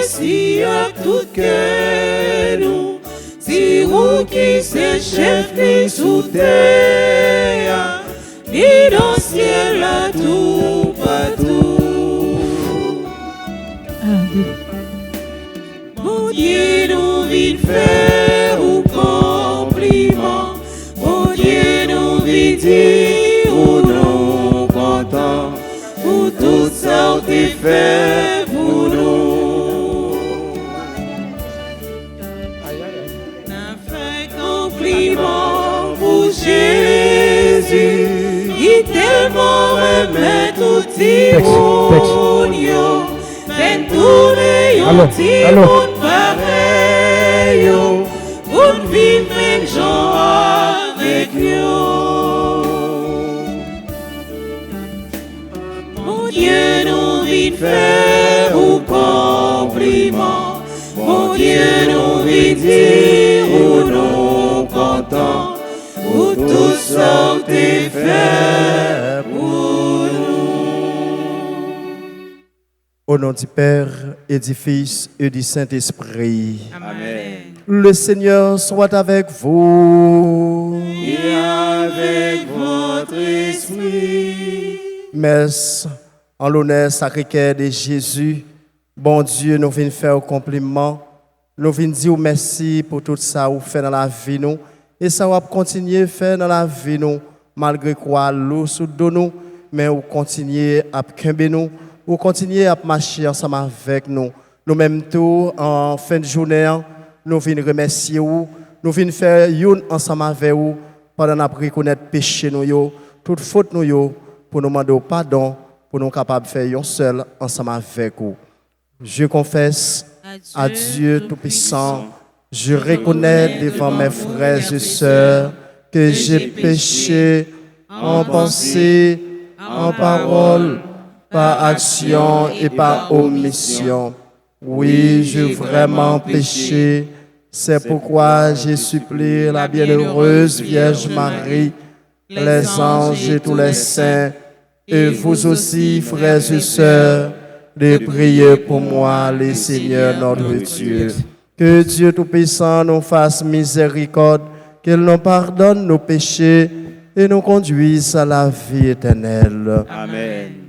si à tout cœur nous, si vous qui c'est chef ni sous terre, ni dans le ciel là tout partout. Mon Dieu nous vit faire au compliment, mon Dieu nous vit dire ou nous content, pour tout ça t'es fait pour nous. N'a fait compliment pour Jésus, il tellement remet tout petit monde, fait tourner un petit monde pareil, pour vivre même gens avec nous. Mon Dieu nous vit faire au compliment, mon Dieu nous vit dire ou nous content, pour tout ça t'es fait pour nous. Au nom du Père et du Fils et du Saint-Esprit. Amen. Le Seigneur soit avec vous. Et avec votre esprit. Messe en l'honneur sacré-cœur de Jésus. Bon Dieu, nous venons faire un compliment. Nous venons dire merci pour tout ça que vous faites dans la vie nous. Et ça va continuer à faire dans la vie nous. Malgré quoi, l'eau sous nous, mais vous continuez à camber nous. Vous continuez à marcher ensemble avec nous. Nous même tout en fin de journée, nous venons remercier vous. Nous venons faire une ensemble avec vous pendant nous reconnaître péché nous, toute faute nous, pour nous demander pardon, pour nous capables de faire un seul ensemble avec vous. Je confesse à Dieu Tout-Puissant, je reconnais devant mes frères et sœurs que j'ai péché en pensée, en parole, par action et par omission. Oui, j'ai vraiment péché. C'est pourquoi j'ai supplié la bienheureuse Vierge Marie, les anges et tous les saints, et vous aussi, frères et sœurs, de prier pour moi, le Seigneur notre Dieu. Que Dieu Tout-Puissant nous fasse miséricorde, qu'il nous pardonne nos péchés et nous conduise à la vie éternelle. Amen.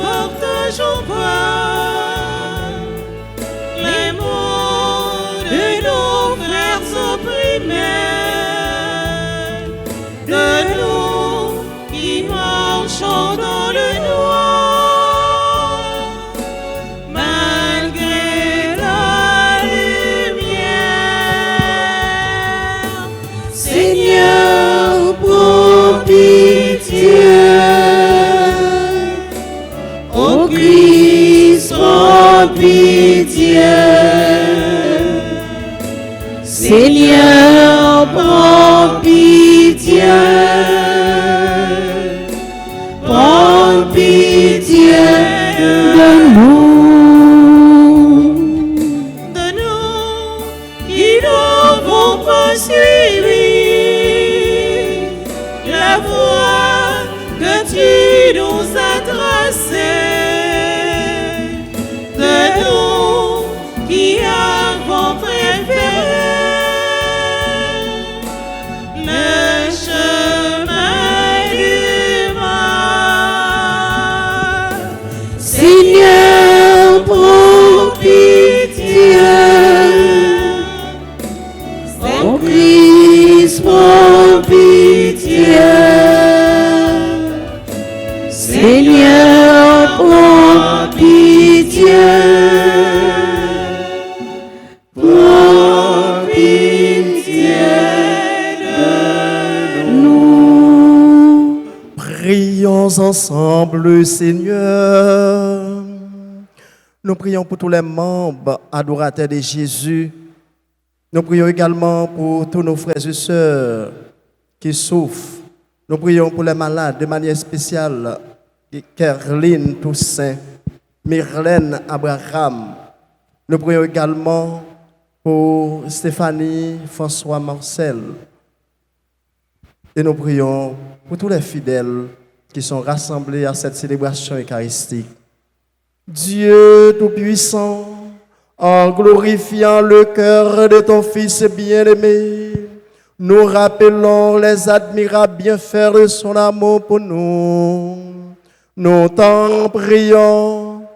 Partageons pas les mots de nos frères opprimés, de nous qui marchons dans le noir, malgré la lumière. Seigneur, prends pitié. Ô Christ, prends pitié. Seigneur, prends pitié. Prends pitié de nous. De nous qui n'avons pas suivi la voie que tu nous as tracée. De nous qui avons préféré le chemin du mal. Seigneur, prends pitié. Ô Christ, prends pitié. Seigneur, prends pitié. Prends pitié de nous. Prions ensemble le Seigneur. Nous prions pour tous les membres adorateurs de Jésus. Nous prions également pour tous nos frères et sœurs qui souffrent. Nous prions pour les malades de manière spéciale. Kerline Toussaint, Myrlène Abraham. Nous prions également pour Stéphanie François Marcel. Et nous prions pour tous les fidèles qui sont rassemblés à cette célébration eucharistique. Dieu Tout-Puissant, en glorifiant le cœur de ton Fils bien-aimé, nous rappelons les admirables bienfaits de son amour pour nous. Nous t'en prions,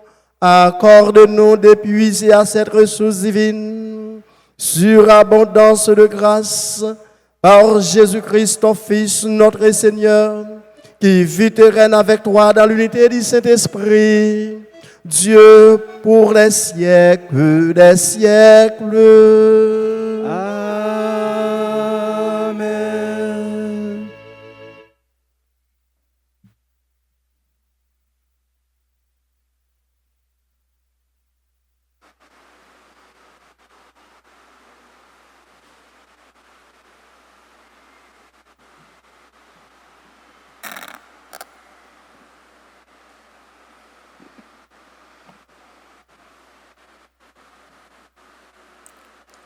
accorde-nous d'épuiser à cette ressource divine, surabondance de grâce, par Jésus-Christ, ton Fils, notre Seigneur, qui vit et règne avec toi dans l'unité du Saint-Esprit, Dieu pour les siècles des siècles. Amen.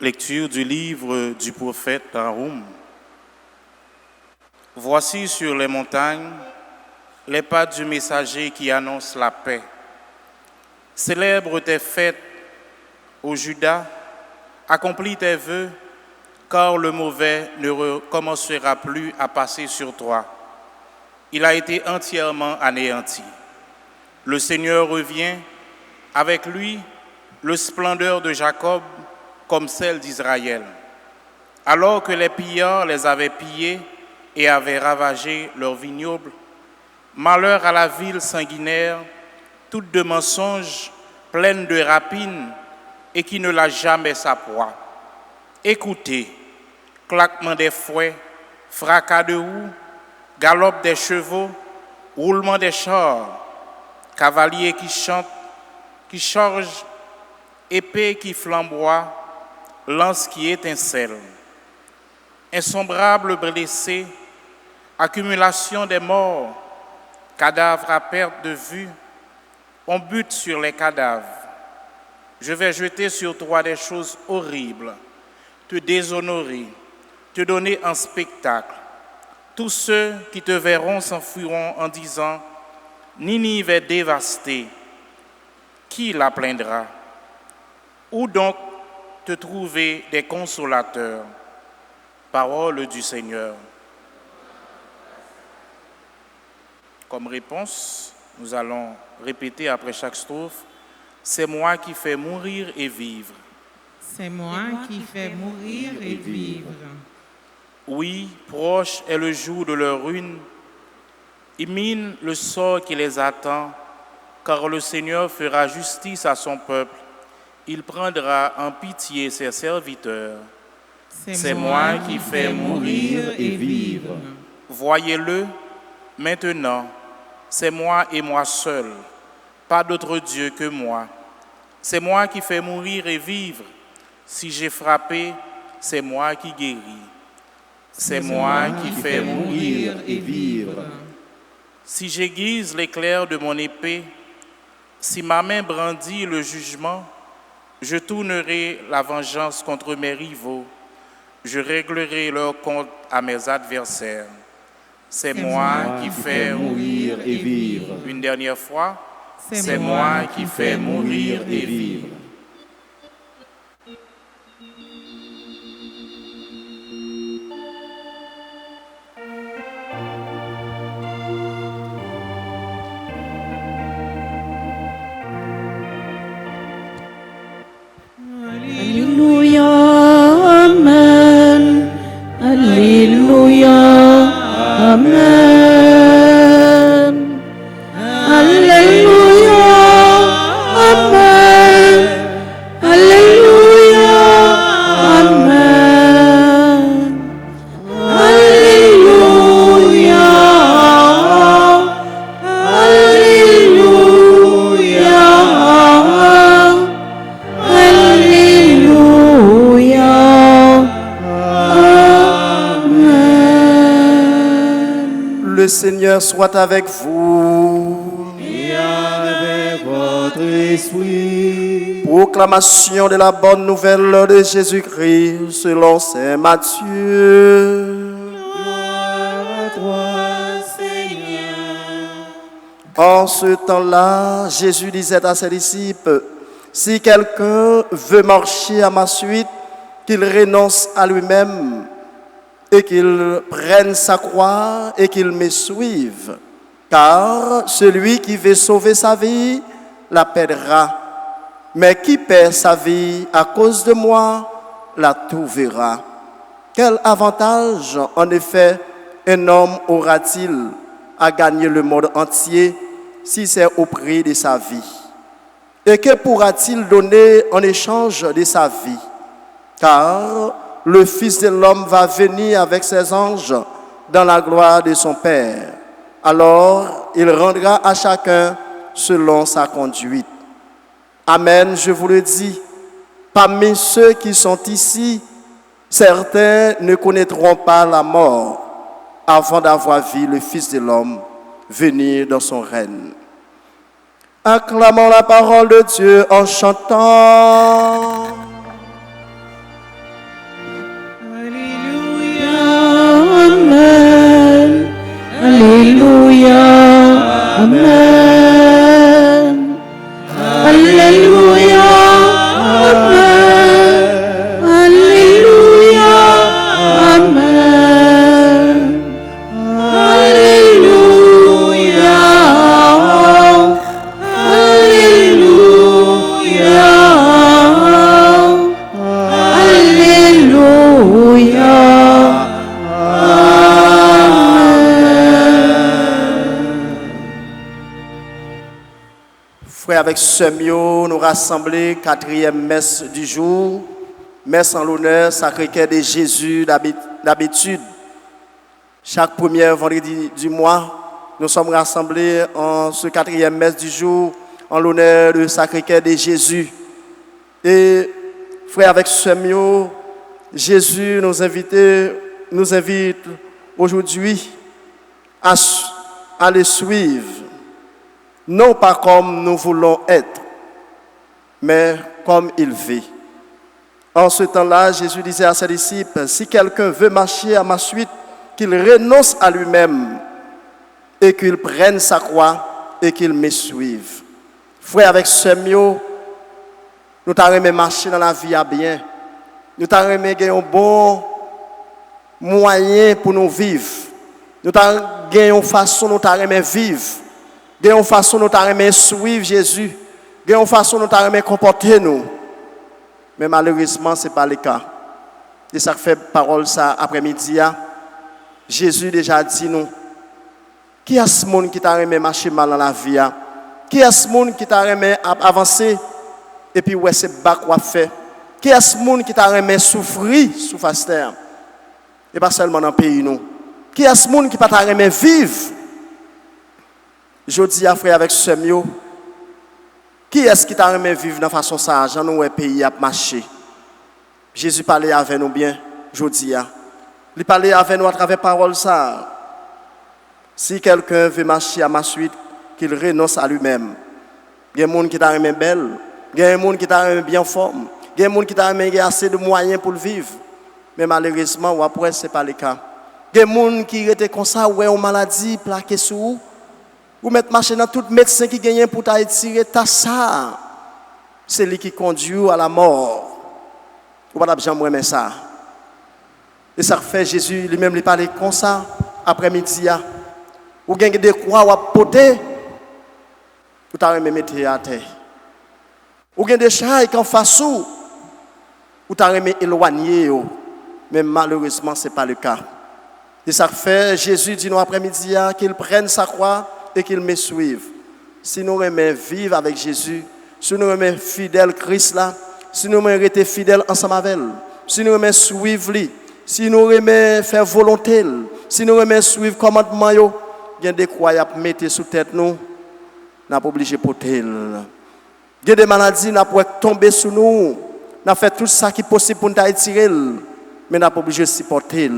Lecture du livre du prophète Nahum. Voici sur les montagnes les pas du messager qui annonce la paix. Célèbre tes fêtes, ô Juda, accomplis tes vœux, car le mauvais ne recommencera plus à passer sur toi. Il a été entièrement anéanti. Le Seigneur revient, avec lui le splendeur de Jacob, comme celle d'Israël. Alors que les pillards les avaient pillés et avaient ravagé leurs vignobles, malheur à la ville sanguinaire, toute de mensonges, pleine de rapines, et qui ne lâche jamais sa proie. Écoutez, claquement des fouets, fracas de roues, galop des chevaux, roulement des chars, cavaliers qui chantent, qui chargent, épée qui flamboie, lance qui étincelle. Insombrable blessé, accumulation des morts, cadavres à perte de vue, on bute sur les cadavres. Je vais jeter sur toi des choses horribles, te déshonorer, te donner un spectacle. Tous ceux qui te verront s'enfuiront en disant « Ninive est dévastée. Qui la plaindra? Où donc te trouver des consolateurs? » Parole du Seigneur. Comme réponse, nous allons répéter après chaque strophe « C'est moi qui fais mourir et vivre. » C'est moi qui fais mourir et vivre. Oui, proche est le jour de leur ruine. Ils minent le sort qui les attend, car le Seigneur fera justice à son peuple. Il prendra en pitié ses serviteurs. C'est moi qui fais mourir et vivre. Voyez-le maintenant, c'est moi et moi seul, pas d'autre Dieu que moi. C'est moi qui fais mourir et vivre. Si j'ai frappé, c'est moi qui guéris. C'est moi qui fais mourir et vivre. Si j'aiguise l'éclair de mon épée, si ma main brandit le jugement, je tournerai la vengeance contre mes rivaux. Je réglerai leur compte à mes adversaires. C'est moi qui fais mourir et vivre. Une dernière fois, c'est moi qui fais mourir et vivre. Alléluia, Amen. Alléluia, Amen. Alléluia, Amen. Alléluia, Amen. Alléluia, Alléluia, Alléluia, Amen. Le Seigneur soit avec vous. votre esprit. Proclamation de la bonne nouvelle de Jésus-Christ selon saint Matthieu. Gloire à toi, Seigneur. En ce temps-là, Jésus disait à ses disciples, « Si quelqu'un veut marcher à ma suite, qu'il renonce à lui-même et qu'il prenne sa croix et qu'il me suive. Car celui qui veut sauver sa vie la perdra, mais qui perd sa vie à cause de moi la trouvera. Quel avantage, en effet, un homme aura-t-il à gagner le monde entier si c'est au prix de sa vie? Et que pourra-t-il donner en échange de sa vie? Car le Fils de l'homme va venir avec ses anges dans la gloire de son Père. Alors, il rendra à chacun selon sa conduite. Amen, je vous le dis, parmi ceux qui sont ici, certains ne connaîtront pas la mort avant d'avoir vu le Fils de l'homme venir dans son règne. Acclamons la parole de Dieu en chantant. Amen. Alléluia. Amen. Alléluia. Amen. Alléluia. Amen. Alléluia. Alléluia. Frères, avec ce mio, nous rassemblons quatrième messe du jour, messe en l'honneur Sacré-Cœur de Jésus d'habitude. Chaque premier vendredi du mois, nous sommes rassemblés en ce quatrième messe du jour en l'honneur du Sacré-Cœur de Jésus. Et frères, avec ce mio, Jésus nous invite aujourd'hui à le suivre. Non pas comme nous voulons être, mais comme il veut. En ce temps-là, Jésus disait à ses disciples, « Si quelqu'un veut marcher à ma suite, qu'il renonce à lui-même et qu'il prenne sa croix et qu'il me suive. » Frère, avec ce mot, nous t'arrêtons marcher dans la vie à bien. Nous t'arrêtons gagner un bon moyen pour nous vivre. Nous t'arrêtons gagner une façon nous t'arrêtons vivre. Il y a une façon nous t'arrêter suivre Jésus. Il y a une façon nous t'arrêter comporter nous. Mais malheureusement, ce n'est pas le cas. Et ça fait parole ça après-midi. Jésus déjà dit nous. Qui est ce monde qui t'arrête marcher mal dans la vie? Qui est ce monde qui t'arrête avancer et puis ouais c'est bas quoi faire? Qui est ce monde qui t'arrête souffrir sous face terre? Et pas seulement dans le pays nous. Qui est ce monde qui pas t'arrête vivre? Je dis à frère avec ce mot, qui est-ce qui t'a remis vivre de façon sage dans nos pays à marcher? Jésus parlait avec nous bien, je dis. Il parlait avec nous à travers parole ça. Si quelqu'un veut marcher à ma suite, qu'il renonce à lui-même. Il y a des gens qui t'a remis belle, il y a des gens qui t'a remis bien forme, il y a des gens qui t'a remis assez de moyens pour le vivre. Mais malheureusement, ou après, ce n'est pas le cas. Il y a des gens qui étaient comme ça, ou ont maladie, plaquée sur vous. Ou mettre marcher dans tout médecin qui gagne pour t'attirer ta ça. C'est lui qui conduit à la mort. Ou pas jamais ça. Et ça fait Jésus lui-même lui parler comme ça après-midi. Ou gagne des croix ou à poter. Ou t'as remis mettre à terre. Ou gagne des chats qui en face ou t'as remis éloigner. Mais malheureusement c'est pas le cas. Et ça fait Jésus dit nous après-midi qu'il prenne sa croix et qu'il me suive. Si nous aimons vivre avec Jésus, si nous aimons fidèle Christ là, si nous aimons rester fidèles ensemble avec lui, si nous aimons suivre lui, si nous aimons faire volonté, si nous aimons suivre le commandement, il y a des croix à mettre sous tête nous, n'a pas obligé de porter. Il y a des maladies n'a pas tomber sur nous, n'a fait tout ça qui est possible pour nous attirer, mais n'a pas obligé de supporter.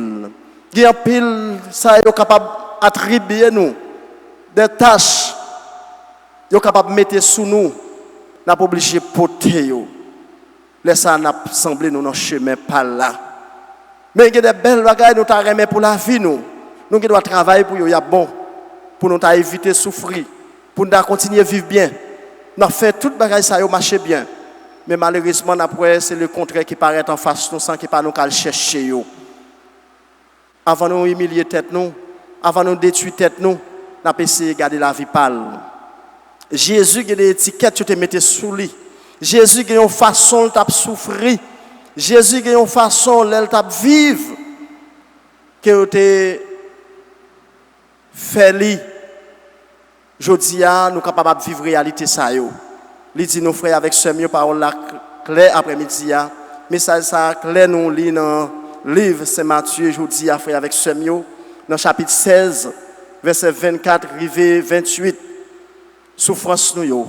Il y a pile ça est capable d'attribuer nous des tâches, ils sont capables de mettre sous nous n'a pas obligé de porter yo. Laisse ça n'a semblé nous dans chemin par là. Mais il y a des belles bagailles nous t'a remet pour la vie nous. Nous qui doit travailler pour yo y a bon pour nous t'a éviter souffrir, pour nous continuer à vivre bien. Nous fait toute bagaille ça yo marcher bien. Mais malheureusement après c'est le contraire qui paraît en face nous sans qui pas nous qu'à chercher yo. Avant nous humilier tête nous, avant nous détruire tête nous, n'a pas essayé de garder la vie pâle. Jésus qui a des étiquettes tu te mettais sous lui. Jésus qui a une façon de souffrir. Jésus qui a une façon de vivre que tu fait lui. Jodi nous sommes capables de vivre réalité ça yo. Li dit nos frères avec ce mieux parole la clair après-midi message ça clair nous lit dans livre Saint Matthieu jodi frère avec ce mieux dans chapitre 16 verset 24 rivé 28 souffrance nous yo,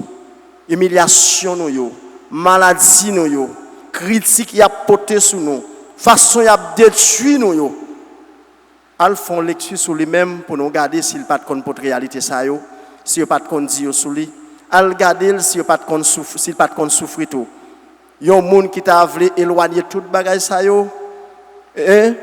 humiliation nous yo, maladie nous yo, critique y a porté sur nous, façon y a détruit nous yo. Al font lecture sur lui-même pour nous garder s'il pas de compte pour réalité ça yo, s'il pas de compte dire sur lui. Al garder s'il pas de compte souffre, s'il pas de compte souffrir tout. Yon monde qui t'a voulu éloigner toute bagaille ça yo, et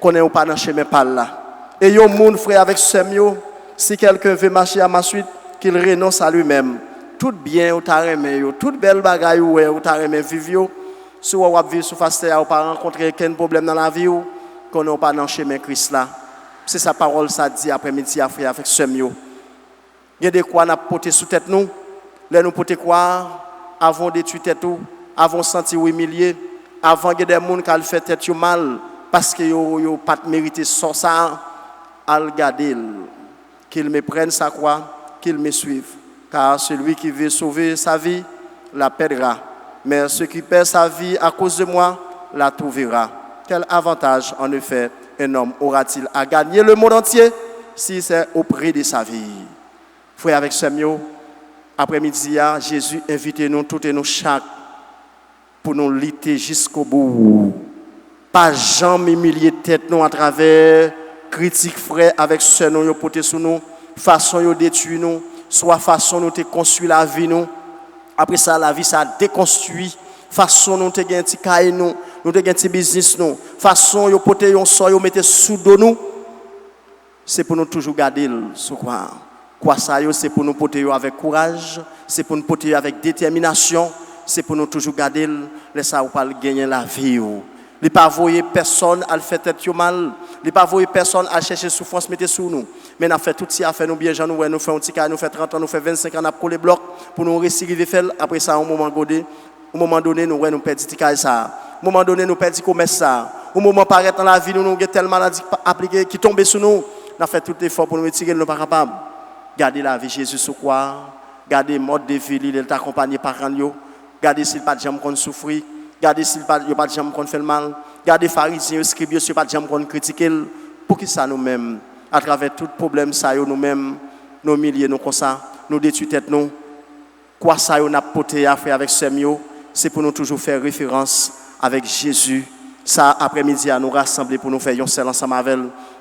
connaît ou pas dans chemin par là. Et yon monde frère avec sem yo, si quelqu'un veut marcher à ma suite qu'il renonce à lui-même. Tout bien ou t'a remet yo, toute belle bagaille ou t'a remet vivre yo, si ou vivre sous face terre ou pas rencontrer aucun problème dans la vie ou qu'on n'a pas dans chemin Christ là. C'est sa parole ça dit après-midi frère avec sem yo. Il y a des quoi n'a porté sous tête nous, là nous porter quoi avant détruire tête ou, avant sentir humilié, avant que des gens qui fait tête mal parce que yo pas mérité ça al garder qu'il me prenne sa croix, qu'il me suive. Car celui qui veut sauver sa vie, la perdra. Mais celui qui perd sa vie à cause de moi, la trouvera. Quel avantage, en effet, un homme aura-t-il à gagner le monde entier si c'est au prix de sa vie? Frère avec Samuel, après-midi, Jésus invite nous toutes et nous chaque pour nous lutter jusqu'au bout. Pas jamais humilier tête nous à travers critique frère avec ce nous yo porter sur nous façon yo détruire nous soit façon nous te construire la vie nous après ça la vie ça déconstruit façon nous te gain petit caille nous te gain petit business nous façon yo porter yon sort yo mettre sous dos nous c'est pour nous toujours garder sous quoi ça yo c'est pour nous porter yo avec courage c'est pour nous porter avec détermination c'est pour nous toujours garder laisse ça ou pas gagner la vie yo. Il pas voyer personne à faire tête mal, il pas voyer personne à chercher souffrance mettre sur nous. Mais n'a fait tout ça faire nous bien gens nous fait un petit cas nous fait 30 ans nous fait 25 ans n'a coller bloc pour nous réussir faire après ça au moment donné nous nous perdre petit cas ça. Au moment donné nous perdre commerce ça. Au moment paraître dans la vie nous avons telle maladie appliquée qui tombe sur nous. N'a fait tout effort pour nous retirer nous pas capable. Garder la vie Jésus sur quoi? Garder mode de vie il t'accompagner par yo. Garder s'il pas de jambe qu'on souffrir. Gardez s'il pas de gens qui fait le mal. Gardez pharisiens, scribes, s'il pas de gens qui critiquent. Pour qui ça nous-mêmes, à travers tout problème, ça nous-mêmes, nous humilier nous comme ça, nous détruire tête nous. Quoi ça nous n'a porté à faire avec Samuel, c'est pour nous toujours faire référence avec Jésus. Ça après-midi à nous rassembler pour nous faire un seul ensemble avec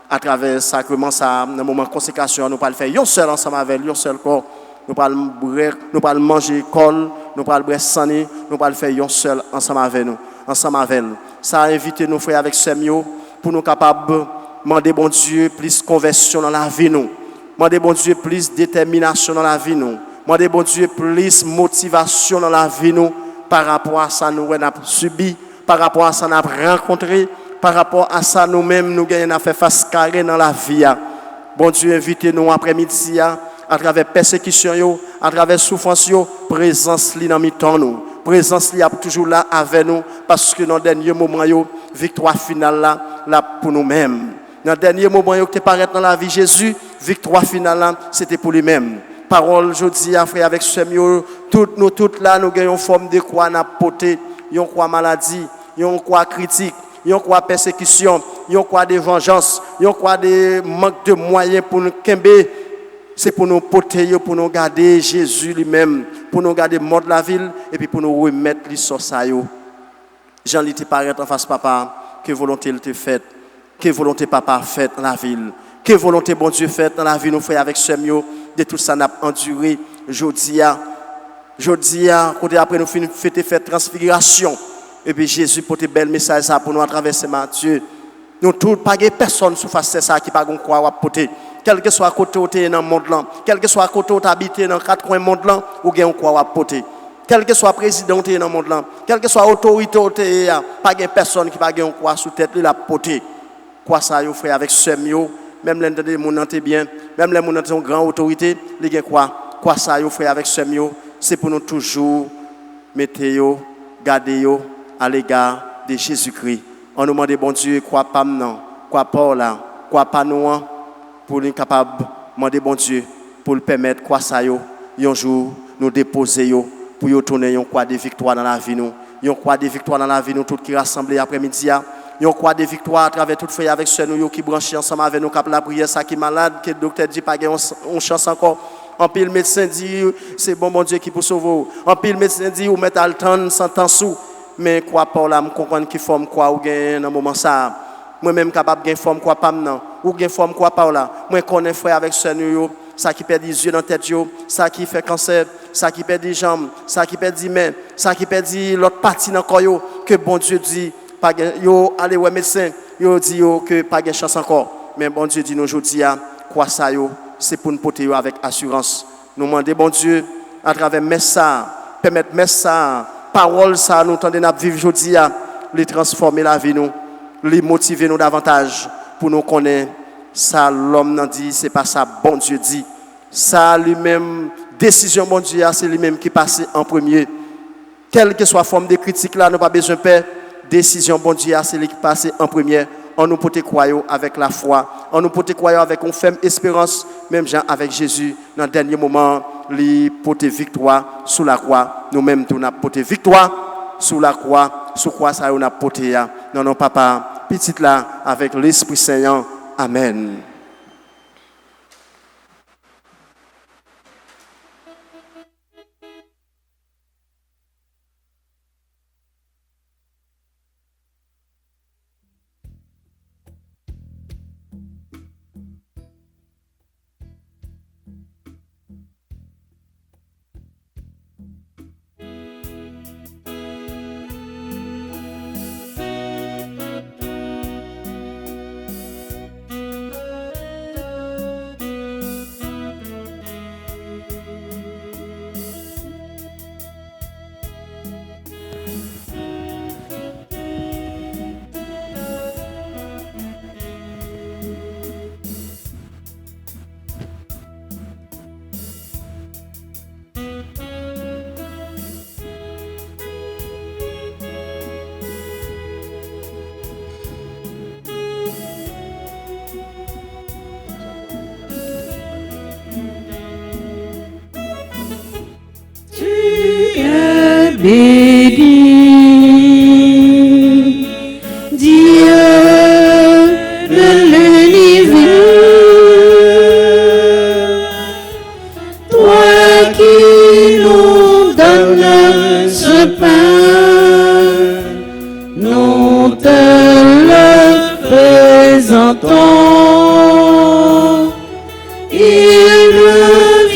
à travers sacrement ça, dans le moment de consécration, nous pas le faire un seul ensemble avec un seul corps. Nous parlons manger col, nous parlons boire sané, nous parlons faire un seul ensemble avec nous, ensemble avec. Ça a invité nos frères avec Samuel pour nous capables demander bon Dieu plus conversion dans la vie nous. Demander bon Dieu plus détermination dans la vie nous. Demander bon Dieu plus motivation dans la vie nous par rapport à ça nous avons subi, par rapport à ça nous avons rencontré, par rapport à ça nous-mêmes nous gagnons fait face carré dans la vie. Bon Dieu invite nous après-midi à travers persécution, à travers souffrance, présence li dans mi-temps nous. Présence li a toujours là avec nous parce que dans le dernier moment, victoire finale là pour nous-mêmes. Dans le dernier moment que tu paraît dans la vie Jésus, victoire finale là, c'était pour lui-même. Parole jeudi à frère avec Samuel, toutes là nous gagnons forme de quoi n'a porté, yon quoi maladie, yon quoi critique, yon quoi persécution, yon quoi de vengeance, yon quoi de manque de moyens pour nous kembe. C'est pour nous porter, pour nous garder Jésus lui-même, pour nous garder le mort de la ville et puis pour nous remettre les sur ça. Jean li te paraît en face papa, que volonté il te fait, que volonté papa fait dans la ville, que volonté bon Dieu fait dans la vie nous frères avec Samuel, de tout ça n'a enduré, jodia, Jeudi, côté après nous finissons fête transfiguration. Et puis Jésus porte bel message ça pour nous à travers Matthieu. Nous tous pas personne sous face ça qui pas quoi ou porter. Quel que soit côté où tu dans le monde là, quel que soit côté où tu habites dans quatre coins monde là, ou gain quoi ou porter. Quel que soit président dans le monde là, quel que soit autorité pas personne qui pas gain quoi sous tête la porter. Quoi ça yo frère avec sœur yo, même les gens qui bien, même les gens qui ont grande autorité, les gain quoi ça yo frère avec sœur yo, c'est pour nous toujours mettre yo, garder yo à l'égard de Jésus-Christ. On nous demande bon Dieu quoi pas non, quoi pas là, quoi pas nous pour nous capable demander bon Dieu pour le permettre quoi ça yo un jour nous déposer yo pour yo tourner un quoi de victoire dans la vie nous, un quoi de victoire dans la vie nous tout qui rassemblés après-midi a quoi de victoire à travers toute frère avec ceux nous qui branchés ensemble avec nous cap la prière ça qui malade que le docteur dit pas on chance encore. En pile médecin dit c'est bon Dieu qui peut sauver. En pile médecin dit ou mettre alterne sans temps sous. Mais quoi pas là me comprendre qui forme quoi ou gain dans moment ça. Moi même capable gain forme quoi pas non. Ou gain forme quoi pas là. Moi connais frère avec ceux nous ça qui perd des yeux dans tête yo, ça qui fait cancer, ça qui perd des jambes, ça qui perd des mains, ça qui perd l'autre partie dans corps yo que bon Dieu dit pas yo allez ouais médecin, yo dit yo que pas gain chance encore. Mais bon Dieu dit nous aujourd'hui quoi ça yo c'est pour nous porter avec assurance. Nous demander bon Dieu à travers message, permettre message, parole ça nous tendez à vivre aujourd'hui les transformer la vie nous, les motiver nous davantage pour nous connaître ça l'homme n'a dit c'est pas ça bon Dieu dit. Ça lui-même décision bon Dieu c'est lui-même qui passe en premier. Quelle que soit forme de critique là, nous pas besoin de peur. Décision bon Dieu c'est lui qui passe en premier. On nous porte croyons avec la foi, on nous porte croyons avec une ferme espérance, même Jean avec Jésus, dans le dernier moment, il porte victoire sous la croix. Nous-mêmes, nous avons porté victoire sous la croix, sous quoi ça on a porté. Non, non, papa, petit là, avec l'Esprit Saint. Amen. Béni, Dieu de l'univers, toi qui nous donnes ce pain, nous te le présentons. Il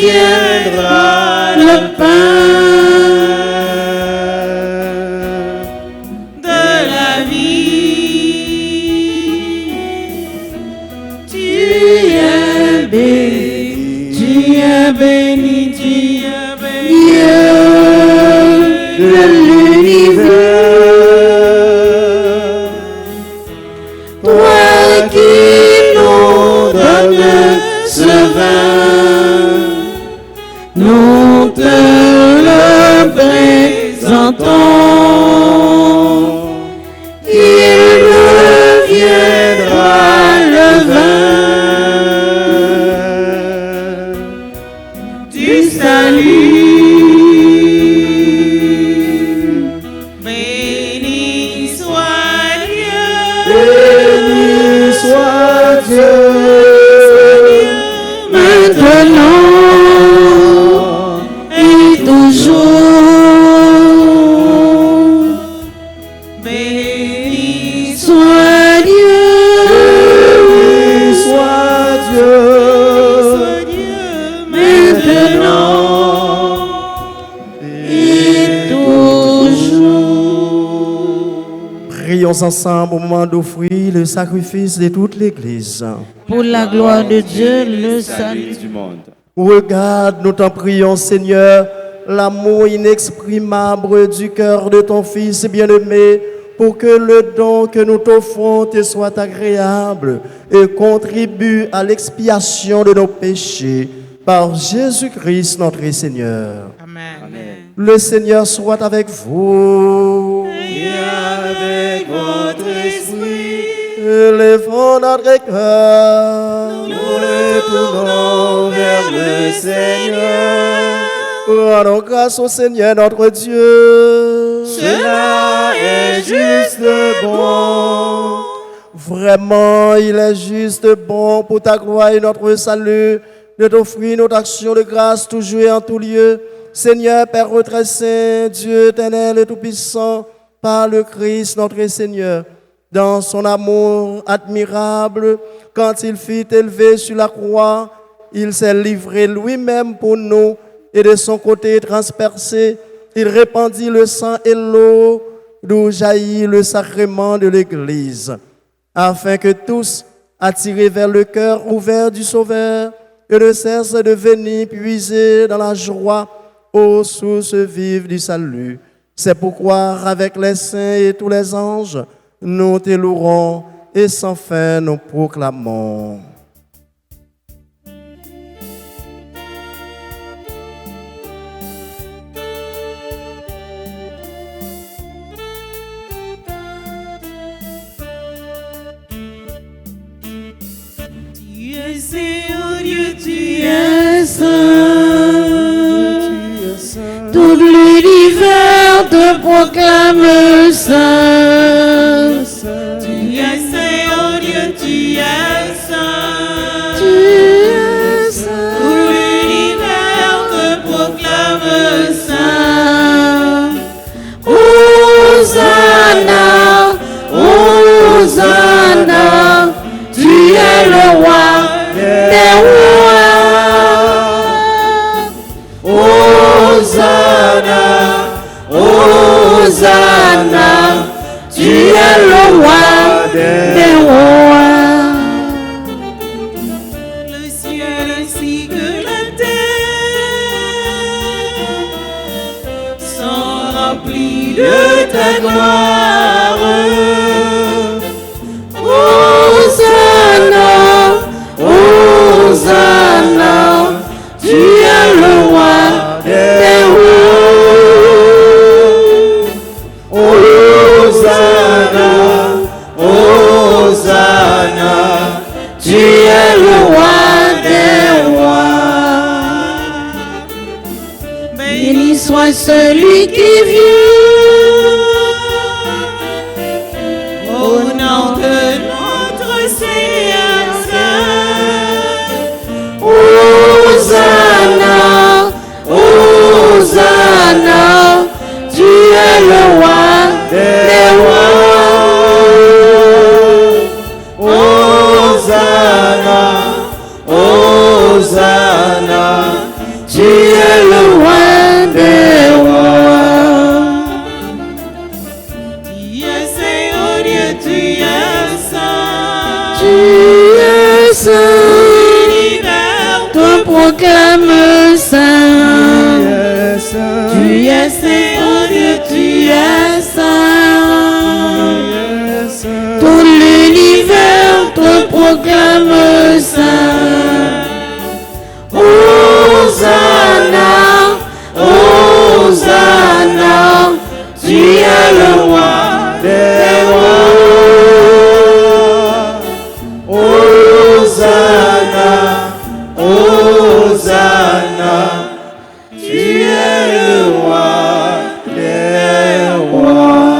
deviendra le pain béni, Dieu de l'univers, toi qui nous donnes ce vin, nous te le présentons. Il deviendra le vin salut. Béni soit Dieu. Béni soit Dieu. Maintenant et toujours. prions ensemble au moment d'offrir le sacrifice de toute l'Église. Pour la gloire de Dieu, le salut du monde. Regarde, nous t'en prions, Seigneur, l'amour inexprimable du cœur de ton Fils bien-aimé, pour que le don que nous t'offrons te soit agréable et contribue à l'expiation de nos péchés. Par Jésus-Christ, notre Seigneur. Amen. Le Seigneur soit avec vous. Et avec votre esprit, Élevons notre cœur. nous le tournons vers le Seigneur. Rendons grâce au Seigneur notre Dieu. Cela est juste bon. Vraiment, il est juste bon pour ta gloire et notre salut de t'offrir notre action de grâce toujours et en tout lieu. Seigneur, Père très saint, Dieu éternel et tout-puissant, par le Christ notre Seigneur, dans son amour admirable, quand il fut élevé sur la croix, il s'est livré lui-même pour nous et de son côté transpercé, il répandit le sang et l'eau d'où jaillit le sacrement de l'Église, afin que tous, attirés vers le cœur ouvert du Sauveur, ne cessent de venir puiser dans la joie aux sources vives du salut. C'est pourquoi, avec les saints et tous les anges, nous te louerons et sans fin nous proclamons. Tu es saint, oh Dieu, tu es saint. Tout l'univers te proclame saint. Tu es saint, oh Dieu, tu es saint. Tu es saint. Tout l'univers te proclame saint. Hosanna, Hosanna, tu es le roi des rois. Hosanna, Hosanna, tu es le roi des rois. Le ciel ainsi que la terre sont remplis de ta gloire. Hosanna, Hosanna, tu es le roi des rois. Hosanna, Hosanna, tu es le roi des rois. Béni soit celui qui vient Au nom de notre Seigneur Saint. Hosanna, Hosanna, tu es le roi des rois. Hosanna, Hosanna, tu es le roi des rois. Tu es saint, oh Dieu, tu es saint. Tu es saint, L'univers te proclame saint. Tu es saint, oh Dieu, tu es saint. Tout l'univers te proclame saint. Hosanna, Hosanna, tu es le roi des rois. Hosanna, Hosanna, tu es le roi des rois.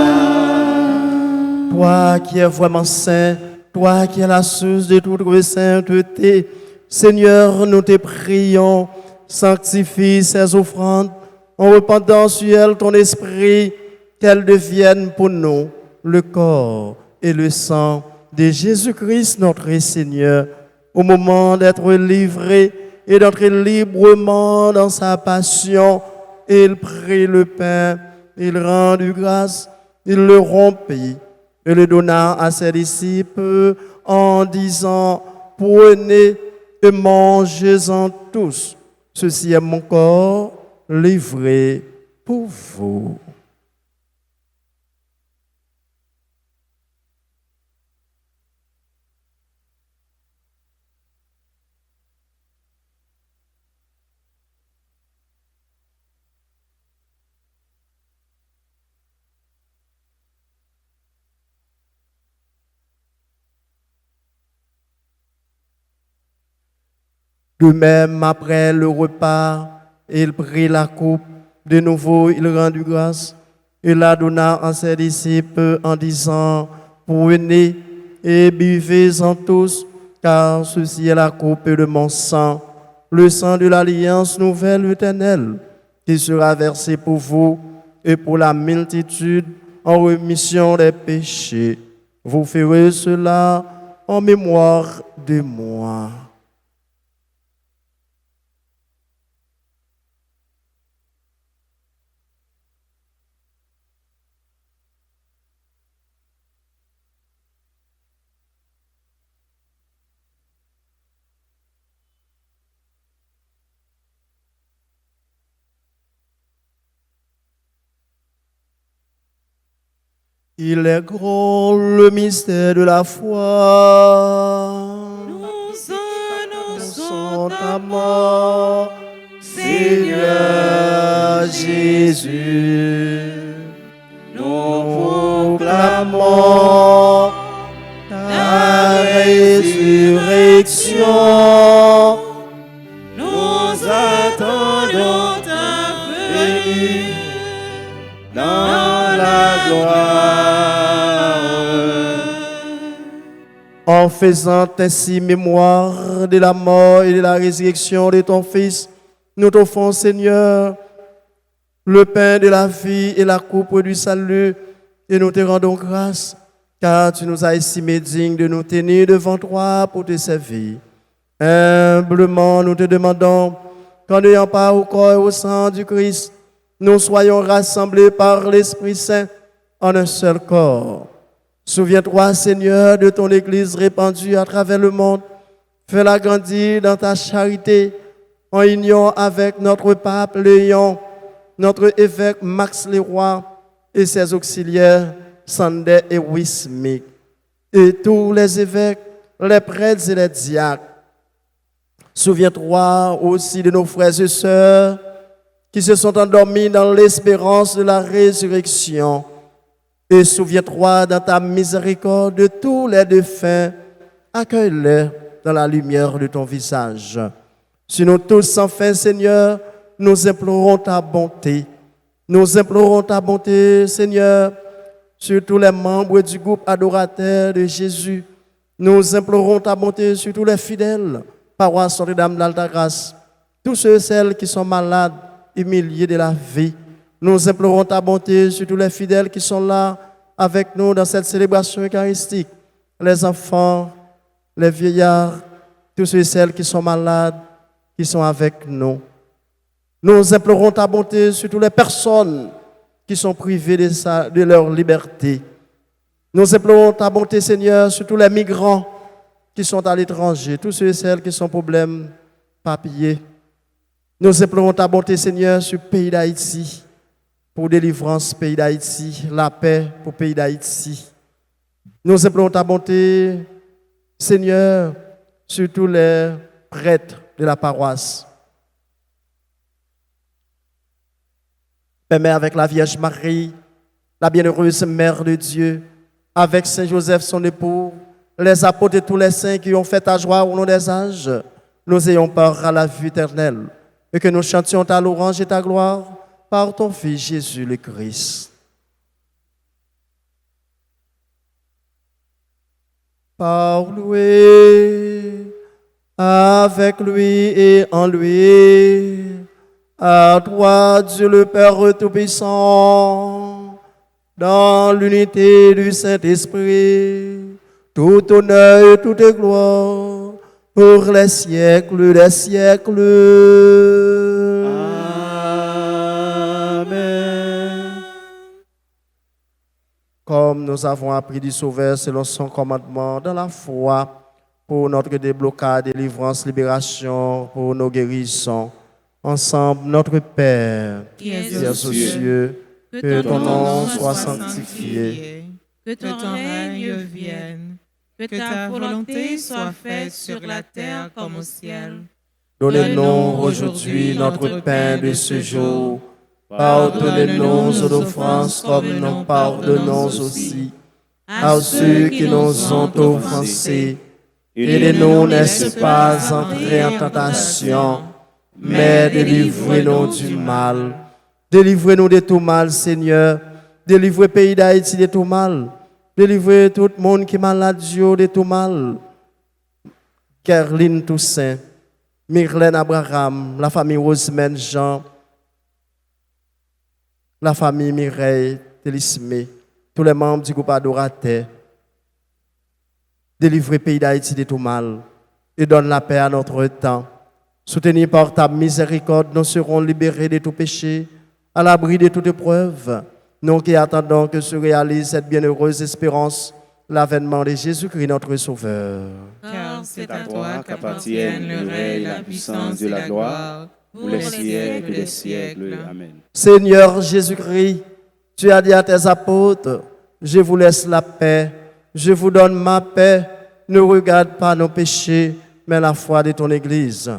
Toi qui es vraiment saint, toi qui es la source de toute sainteté, Seigneur, nous te prions, sanctifie ces offrandes en répandant sur elles ton esprit, qu'elles deviennent pour nous le corps et le sang de Jésus-Christ notre Seigneur, au moment d'être livré et d'entrer librement dans sa passion. Il prit le pain, il rendit grâce, il le rompit, et le donna à ses disciples en disant, prenez et mangez-en tous. Ceci est mon corps livré pour vous. De même, après le repas, il prit la coupe. De nouveau, il rendit grâce. Il la donna à ses disciples en disant, prenez et buvez-en tous, car ceci est la coupe de mon sang, le sang de l'alliance nouvelle éternelle, qui sera versé pour vous et pour la multitude en rémission des péchés. Vous ferez cela en mémoire de moi. Il est grand le mystère de la foi. Nous annonçons Ta mort, Seigneur Jésus. Nous proclamons ta résurrection. Nous attendons ta venue dans la gloire. En faisant ainsi mémoire de la mort et de la résurrection de ton Fils, nous t'offrons, Seigneur, le pain de la vie et la coupe du salut, et nous te rendons grâce, car tu nous as estimés dignes de nous tenir devant toi pour te servir. Humblement, nous te demandons qu'en ayant part au corps et au sang du Christ, nous soyons rassemblés par l'Esprit Saint en un seul corps. Souviens-toi, Seigneur, de ton Église répandue à travers le monde. Fais-la grandir dans ta charité, en union avec notre pape Léon, notre évêque Max Leroy et ses auxiliaires Sandé et Wismic, et tous les évêques, les prêtres et les diacres. Souviens-toi aussi de nos frères et sœurs qui se sont endormis dans l'espérance de la résurrection. Et souviens-toi dans ta miséricorde de tous les défunts. Accueille-les dans la lumière de ton visage. Si nous tous sans fin, Seigneur, nous implorons ta bonté. Nous implorons ta bonté, Seigneur, sur tous les membres du groupe adorateur de Jésus. Nous implorons ta bonté sur tous les fidèles, paroisse Notre-Dame d'Alta-Grâce, tous ceux et celles qui sont malades, humiliés de la vie. Nous implorons ta bonté sur tous les fidèles qui sont là avec nous dans cette célébration eucharistique. Les enfants, les vieillards, tous ceux et celles qui sont malades, qui sont avec nous. Nous implorons ta bonté sur toutes les personnes qui sont privées de leur liberté. Nous implorons ta bonté, Seigneur, sur tous les migrants qui sont à l'étranger, tous ceux et celles qui sont problèmes papiers. Nous implorons ta bonté, Seigneur, sur le pays d'Haïti, pour délivrance, pays d'Haïti, la paix pour le pays d'Haïti. Nous implorons ta bonté, Seigneur, sur tous les prêtres de la paroisse. Permets avec la Vierge Marie, la bienheureuse Mère de Dieu, avec Saint Joseph, son époux, les apôtres et tous les saints qui ont fait ta joie au nom des âges, nous ayons part à la vie éternelle, et que nous chantions ta louange et ta gloire par ton Fils Jésus le Christ. Par lui, avec lui et en lui, à toi, Dieu le Père Tout-Puissant, dans l'unité du Saint-Esprit, tout honneur et toute gloire, pour les siècles des siècles. Amen. comme nous avons appris du Sauveur selon son commandement dans la foi, pour notre déblocage, délivrance, libération, pour nos guérisons. Ensemble, notre Père, qui es aux cieux, que ton nom soit sanctifié, que ton règne vienne, que ta volonté soit faite sur la terre comme au ciel. Donne-nous aujourd'hui notre pain de ce jour. Pardonne-nous nos offenses comme nous pardonnons aussi à ceux qui nous ont offensés. Et ne nous laisse pas entrer en tentation, mais délivrez-nous du mal. Délivrez-nous de tout mal, Seigneur. Délivrez le pays d'Haïti de tout mal. Délivrez tout le monde qui est malade de tout mal. Kerline Toussaint, Myrlène Abraham, la famille Rosemène Jean, la famille Mireille Télismé, tous les membres du groupe adorateur. Délivrez le pays d'Haïti de tout mal et donne la paix à notre temps. Soutenus par ta miséricorde, nous serons libérés de tout péché, à l'abri de toute épreuve. Nous qui attendons que se réalise cette bienheureuse espérance, l'avènement de Jésus-Christ, notre Sauveur. Car c'est à toi qu'appartiennent le règne, la puissance et la gloire, pour les siècles des siècles. Amen. Seigneur Jésus-Christ, tu as dit à tes apôtres, je vous laisse la paix, je vous donne ma paix, ne regarde pas nos péchés, mais la foi de ton Église.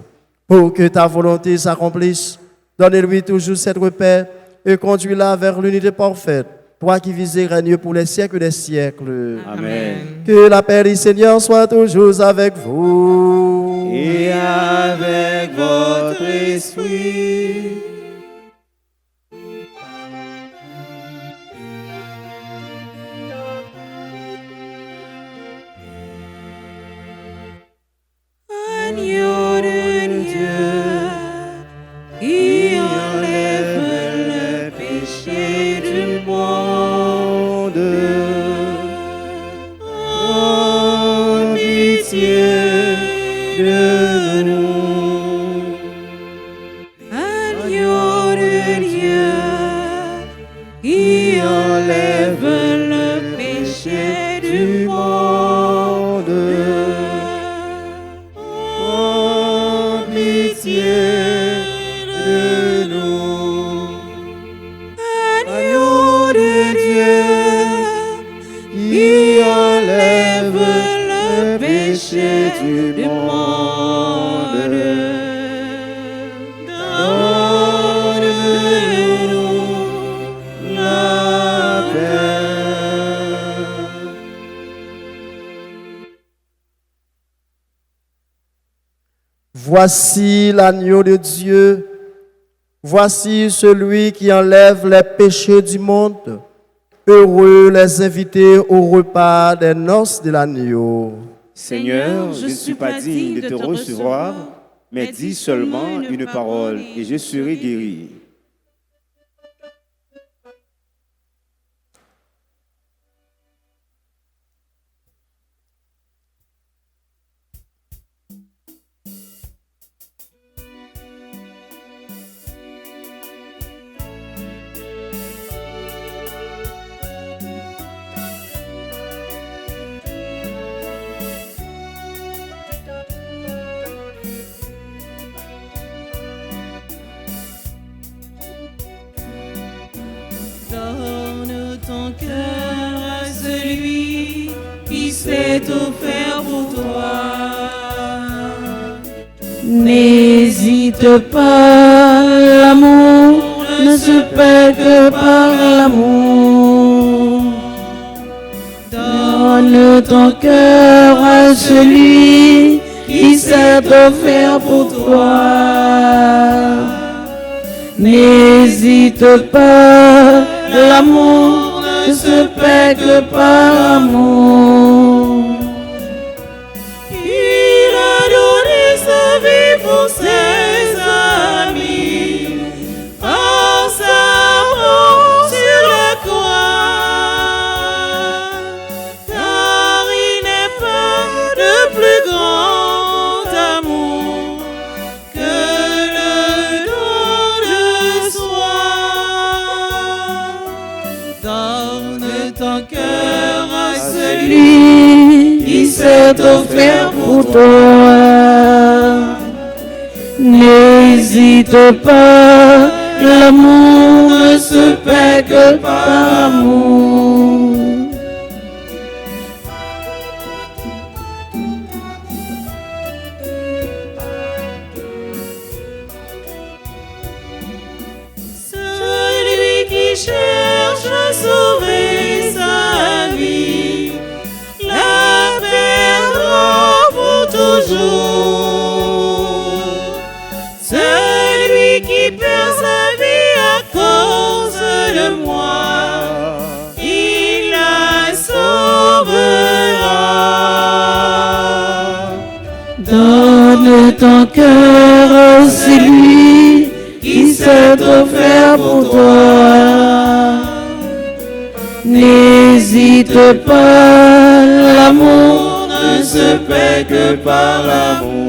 Pour que ta volonté s'accomplisse, donne-lui toujours cette paix et conduis-la vers l'unité parfaite, toi qui vis et règnes pour les siècles des siècles. Amen. Que la paix du Seigneur soit toujours avec vous. Et avec votre esprit. Agneau de Dieu, qui enlève le péché du monde, aie pitié de nous. Agneau de Dieu, qui enlève le péché du monde, aie pitié de nous. Agneau de Dieu, qui enlève le péché du monde, donne-nous la paix. Voici l'agneau de Dieu. Voici celui qui enlève les péchés du monde. Heureux les invités au repas des noces de l'agneau. Seigneur, je ne suis pas digne de te recevoir, mais dis seulement une parole et je serai guéri. Donne ton cœur à celui qui s'est offert pour toi. N'hésite pas, l'amour ne se perd que par l'amour. Donne ton cœur à celui qui s'est offert pour toi. N'hésite pas, l'amour ne se perd que par l'amour. Il a donné sa vie pour ses amis, par sa mort sur la croix. Car il n'est pas de plus grand amour que le don de soi. Donne ton cœur s'est offert pour toi. N'hésite pas, l'amour ne se perd que par amour. Celui qui cherche à sauver sa vie la perdra pour toujours. Celui qui perd sa vie à cause de moi, il la sauvera. Donne ton cœur à celui qui s'est offert pour toi. N'hésite pas, l'amour ne se paie que par l'amour.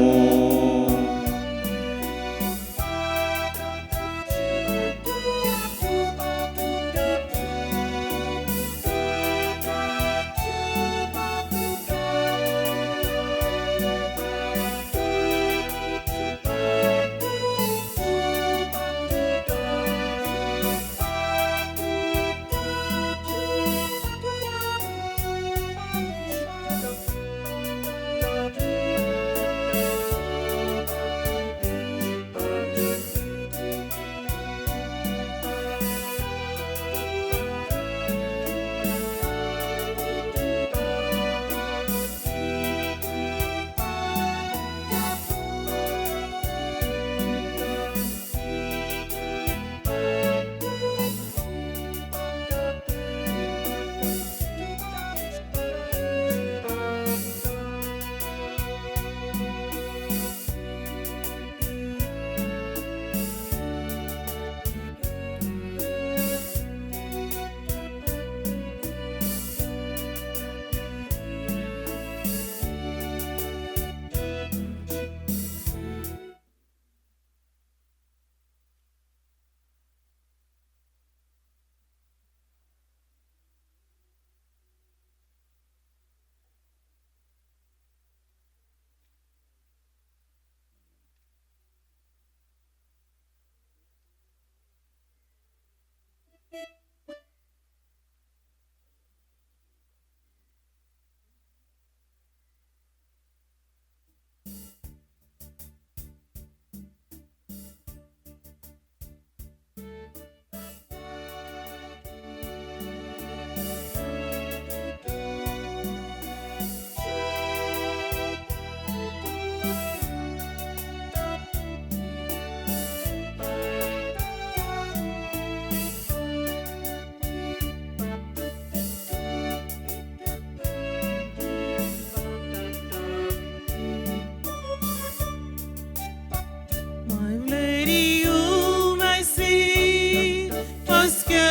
Jésus-Christ, qu'est-ce que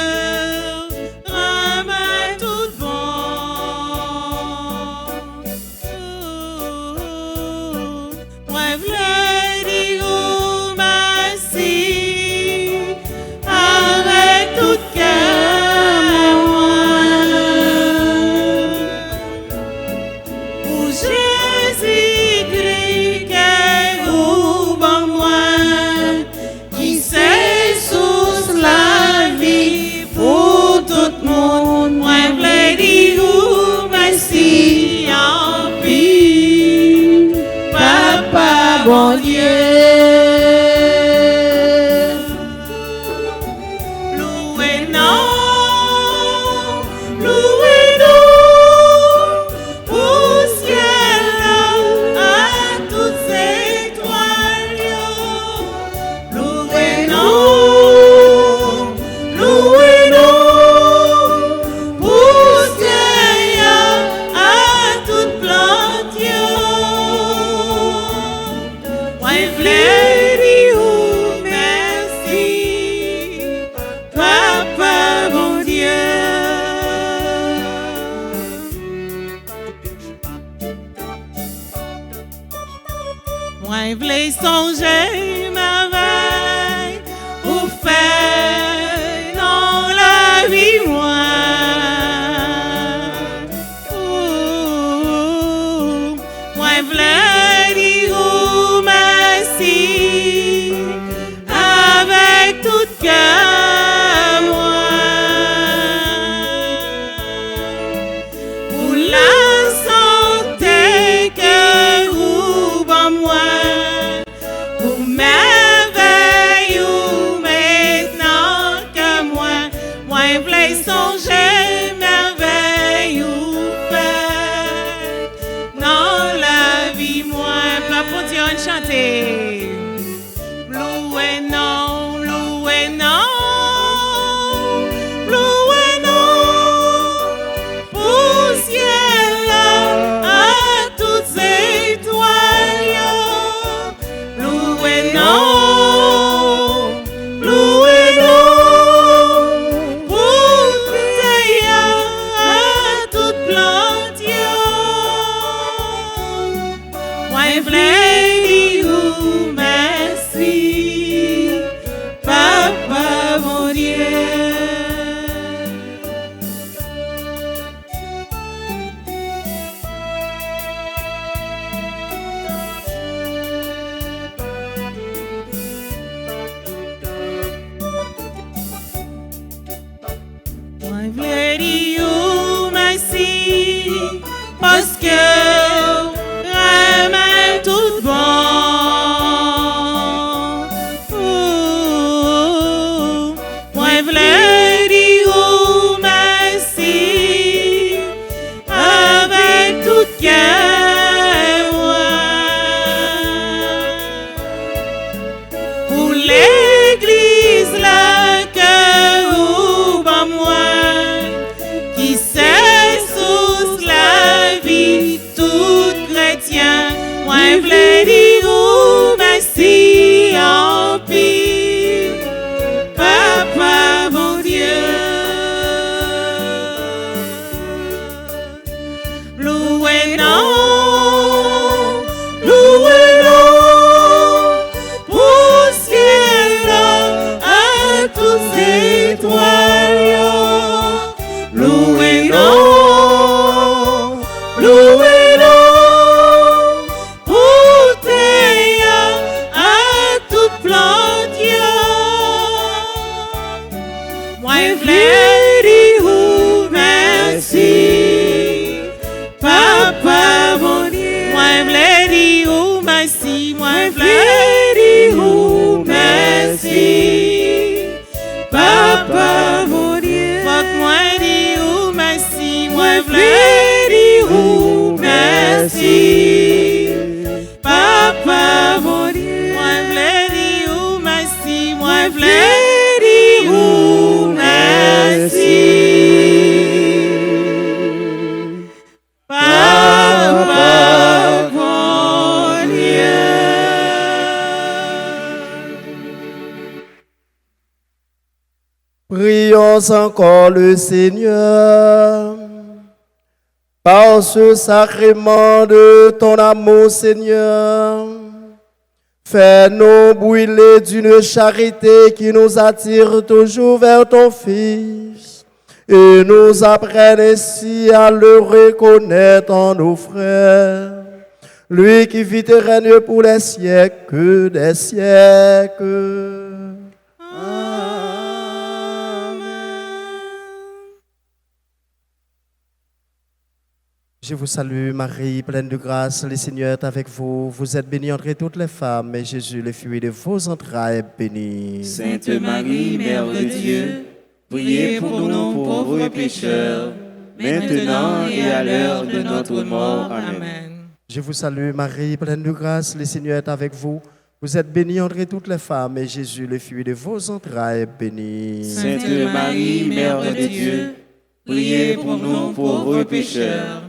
moi? pour l'église la cœur ou pas moi, qui sait sous la vie tout chrétien, moi v'lais dire ou merci en pile, Papa mon Dieu. Loué non, pour ciel à toutes étoiles. Loué non, pour terre à toute plante. Moi v'lais dire merci, Papa mon Dieu. Moi v'lais dire merci, moi v'lais dire merci, Papa mon Dieu. Faut que moi dire merci, moi v'lais dire merci, Papa mon Dieu. Moi v'lais dire merci, moi v'lais dire merci, Papa mon Dieu. Prions encore le Seigneur. Par ce sacrement de ton amour, Seigneur, fais-nous brûler d'une charité qui nous attire toujours vers ton Fils et nous apprenne ainsi à le reconnaître en nos frères, lui qui vit et règne pour les siècles des siècles. Je vous salue Marie, pleine de grâce, le Seigneur est avec vous. Vous êtes bénie entre toutes les femmes, et Jésus, le fruit de vos entrailles, est béni. Sainte Marie, Mère de Dieu, priez pour nous pauvres pécheurs, maintenant et à l'heure de notre mort. Amen. Je vous salue Marie, pleine de grâce, le Seigneur est avec vous. Vous êtes bénie entre toutes les femmes, et Jésus, le fruit de vos entrailles, est béni. Sainte Marie, Mère de Dieu, priez pour nous pauvres pécheurs,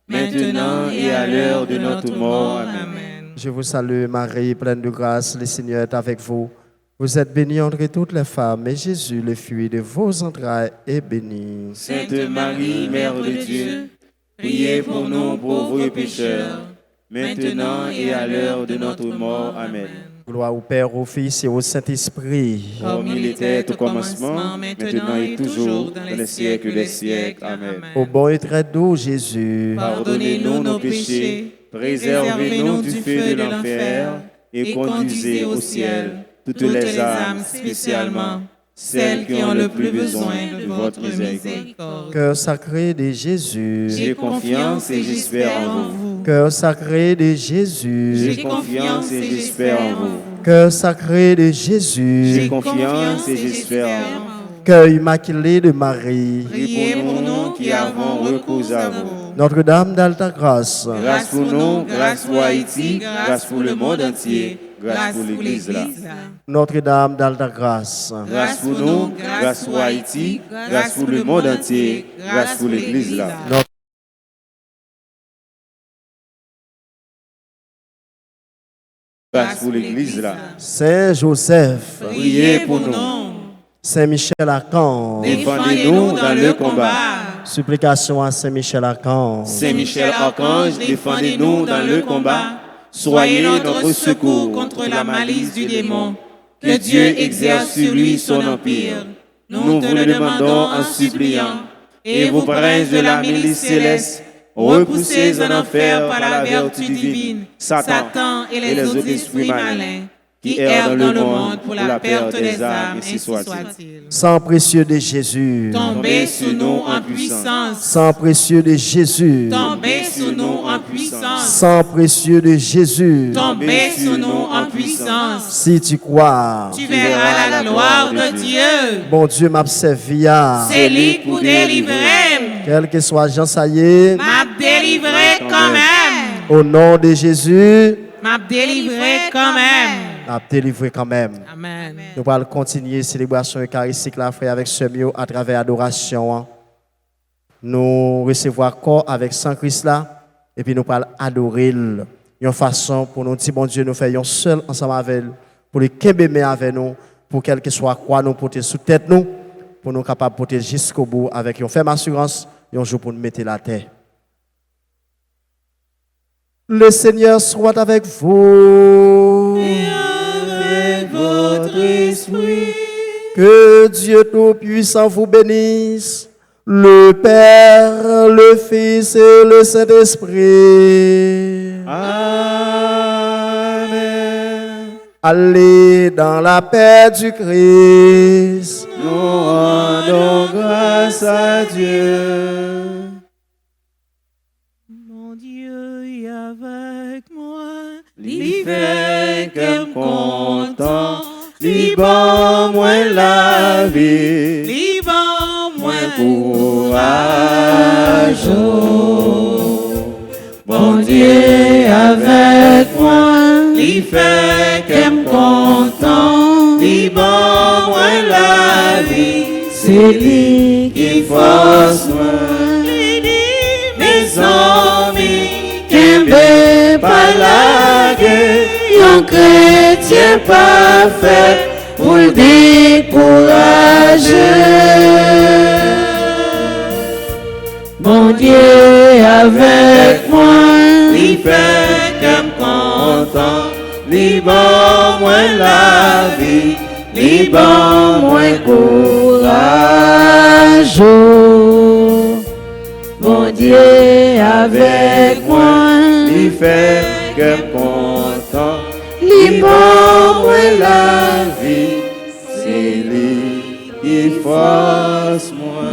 maintenant et à l'heure de notre mort. Amen. Je vous salue Marie, pleine de grâce, le Seigneur est avec vous. Vous êtes bénie entre toutes les femmes, et Jésus, le fruit de vos entrailles, est béni. Sainte Marie, Mère de Dieu, priez pour nous pauvres pécheurs, maintenant et à l'heure de notre mort. Amen. Gloire au Père, au Fils et au Saint-Esprit. Comme il était au commencement, maintenant et toujours, dans les siècles des siècles. Amen. Ô bon et très doux Jésus, Pardonnez-nous nos péchés, préservez-nous du feu de l'enfer et conduisez au ciel toutes les âmes, spécialement celles qui ont le plus besoin de votre miséricorde. cœur sacré de Jésus, J'ai confiance et j'espère en vous. cœur sacré de Jésus, J'ai confiance et j'espère en vous. cœur sacré de Jésus, J'ai confiance et j'espère en vous. cœur immaculé de Marie, Priez pour nous qui avons recours à vous. Notre-Dame d'Alta Grâce, Grâce pour nous, grâce pour Haïti, grâce pour le monde entier, grâce pour l'Église là. Notre-Dame d'Alta Grâce, Grâce pour nous, grâce pour Haïti, grâce pour le monde entier, grâce pour l'Église là. Grâce pour l'Église là. Saint Joseph, Priez pour nous. Saint Michel Archange, Défendez-nous dans le combat. supplication à Saint Michel Archange, Saint Michel Archange, défendez-nous dans le combat. Soyez notre secours contre la malice du démon. Que Dieu exerce sur lui son empire. Nous vous le demandons en suppliant. Et vous, princes de la milice céleste, repoussez en enfer par la vertu divine Satan et les autres esprits malins qui errent dans le monde pour la perte des âmes, ainsi soit-il. sang précieux de Jésus, Tombez sur nous en puissance. sang précieux de Jésus, Tombez sur nous en puissance. sang précieux de Jésus, Tombez sur nous en puissance. si tu crois, Tu verras la gloire de Dieu. bon Dieu m'a servi, C'est lui pour délivrer. quel que soit Jean Saillé, M'a délivré quand même. au nom de Jésus, M'a délivré quand même. a délivré quand même. Amen. Nous allons continuer la célébration eucharistique la frère avec ce mieux à travers l'adoration. Nous recevoir corps avec Saint Christ là et puis nous allons adorer une façon pour nous dire bon Dieu nous faisons seul ensemble avec lui pour les kébémer avec nous pour quel que soit quoi nous porter sous tête nous pour nous capables de porter jusqu'au bout avec une ferme assurance et un jour pour nous mettre la terre. Le Seigneur soit avec vous. Et avec votre esprit. Que Dieu Tout-Puissant vous bénisse, le Père, le Fils et le Saint-Esprit. Amen. Allez dans la paix du Christ. Nous rendons grâce à Dieu. Mon Dieu est avec moi. Li fait qu'aime content, li ban moi la vie, Li ban moi courage. Bon Dieu avec moi, li fait qu'aime content, li ban moi la vie, c'est lui qui force moi. Mes amis, qu'aime pas la guerre, un chrétien parfait pour le décourager. Mon Dieu avec moi, il fait qu'aime content, il ban moi la vie, il ban moi courage. Mon Dieu avec moi, il fait qu'aime content, il ban moi la vie, c'est lui qui force moi.